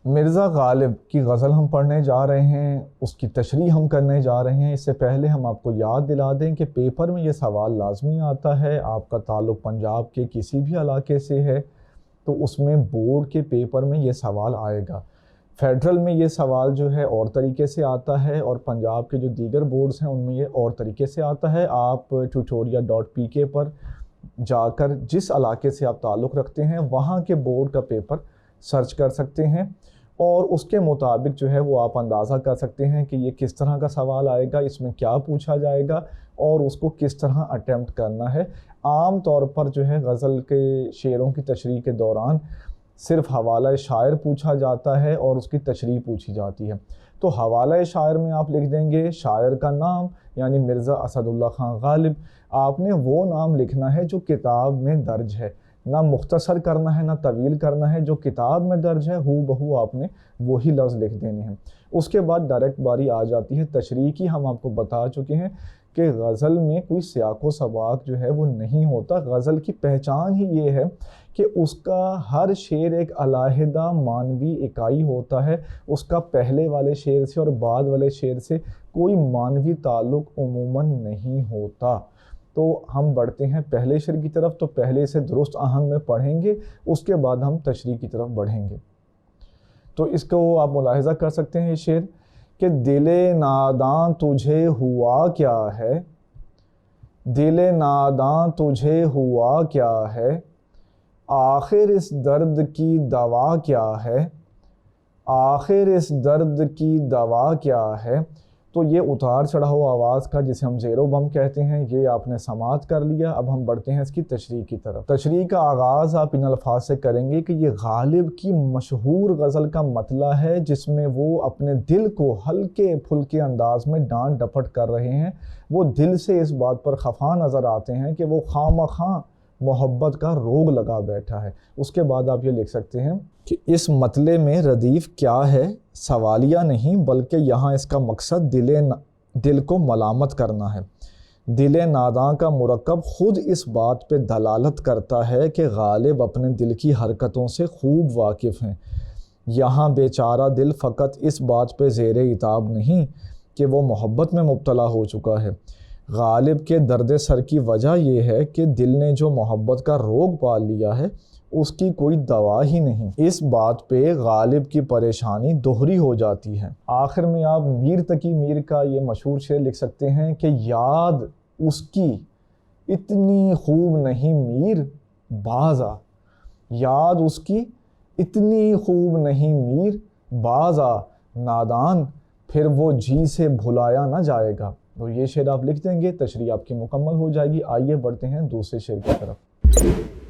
مرزا غالب کی غزل ہم پڑھنے جا رہے ہیں، اس کی تشریح ہم کرنے جا رہے ہیں۔ اس سے پہلے ہم آپ کو یاد دلا دیں کہ پیپر میں یہ سوال لازمی آتا ہے، آپ کا تعلق پنجاب کے کسی بھی علاقے سے ہے تو اس میں بورڈ کے پیپر میں یہ سوال آئے گا۔ فیڈرل میں یہ سوال جو ہے اور طریقے سے آتا ہے، اور پنجاب کے جو دیگر بورڈز ہیں ان میں یہ اور طریقے سے آتا ہے۔ آپ tutoria.pk پر جا کر جس علاقے سے آپ تعلق رکھتے ہیں وہاں کے بورڈ کا پیپر سرچ کر سکتے ہیں، اور اس کے مطابق جو ہے وہ آپ اندازہ کر سکتے ہیں کہ یہ کس طرح کا سوال آئے گا، اس میں کیا پوچھا جائے گا اور اس کو کس طرح اٹیمپٹ کرنا ہے۔ عام طور پر جو ہے غزل کے شعروں کی تشریح کے دوران صرف حوالہ شاعر پوچھا جاتا ہے اور اس کی تشریح پوچھی جاتی ہے۔ تو حوالہ شاعر میں آپ لکھ دیں گے شاعر کا نام، یعنی مرزا اسد اللہ خان غالب۔ آپ نے وہ نام لکھنا ہے جو کتاب میں درج ہے، نہ مختصر کرنا ہے نہ طویل کرنا ہے، جو کتاب میں درج ہے ہو بہو آپ نے وہی لفظ لکھ دینے ہیں۔ اس کے بعد ڈائریکٹ باری آ جاتی ہے تشریح کی۔ ہم آپ کو بتا چکے ہیں کہ غزل میں کوئی سیاق و سباق جو ہے وہ نہیں ہوتا۔ غزل کی پہچان ہی یہ ہے کہ اس کا ہر شعر ایک علیحدہ معنوی اکائی ہوتا ہے، اس کا پہلے والے شعر سے اور بعد والے شعر سے کوئی معنوی تعلق عموماً نہیں ہوتا۔ تو ہم بڑھتے ہیں پہلے شعر کی طرف، تو پہلے سے درست آہنگ میں پڑھیں گے، اس کے بعد ہم تشریح کی طرف بڑھیں گے۔ تو اس کو آپ ملاحظہ کر سکتے ہیں یہ شعر کہ دل ناداں تجھے ہوا کیا ہے، دل ناداں تجھے ہوا کیا ہے، آخر اس درد کی دوا کیا ہے، آخر اس درد کی دوا کیا ہے۔ تو یہ اتار چڑھاؤ آواز کا جسے ہم زیر و بم کہتے ہیں، یہ آپ نے سماعت کر لیا۔ اب ہم بڑھتے ہیں اس کی تشریح کی طرف۔ تشریح کا آغاز آپ ان الفاظ سے کریں گے کہ یہ غالب کی مشہور غزل کا مطلع ہے، جس میں وہ اپنے دل کو ہلکے پھلکے انداز میں ڈانٹ ڈپٹ کر رہے ہیں۔ وہ دل سے اس بات پر خفا نظر آتے ہیں کہ وہ خواہ محبت کا روگ لگا بیٹھا ہے۔ اس کے بعد آپ یہ لکھ سکتے ہیں کہ اس مطلع میں ردیف کیا ہے، سوالیہ نہیں بلکہ یہاں اس کا مقصد دل کو ملامت کرنا ہے۔ دل ناداں کا مرکب خود اس بات پہ دلالت کرتا ہے کہ غالب اپنے دل کی حرکتوں سے خوب واقف ہیں۔ یہاں بیچارہ دل فقط اس بات پہ زیر عتاب نہیں کہ وہ محبت میں مبتلا ہو چکا ہے، غالب کے درد سر کی وجہ یہ ہے کہ دل نے جو محبت کا روگ پال لیا ہے اس کی کوئی دوا ہی نہیں۔ اس بات پہ غالب کی پریشانی دوہری ہو جاتی ہے۔ آخر میں آپ میر تقی میر کا یہ مشہور شعر لکھ سکتے ہیں کہ یاد اس کی اتنی خوب نہیں میر باز آ، یاد اس کی اتنی خوب نہیں میر باز آ، نادان پھر وہ جی سے بھلایا نہ جائے گا۔ تو یہ شعر آپ لکھ دیں گے، تشریح آپ کی مکمل ہو جائے گی۔ آئیے بڑھتے ہیں دوسرے شعر کی طرف۔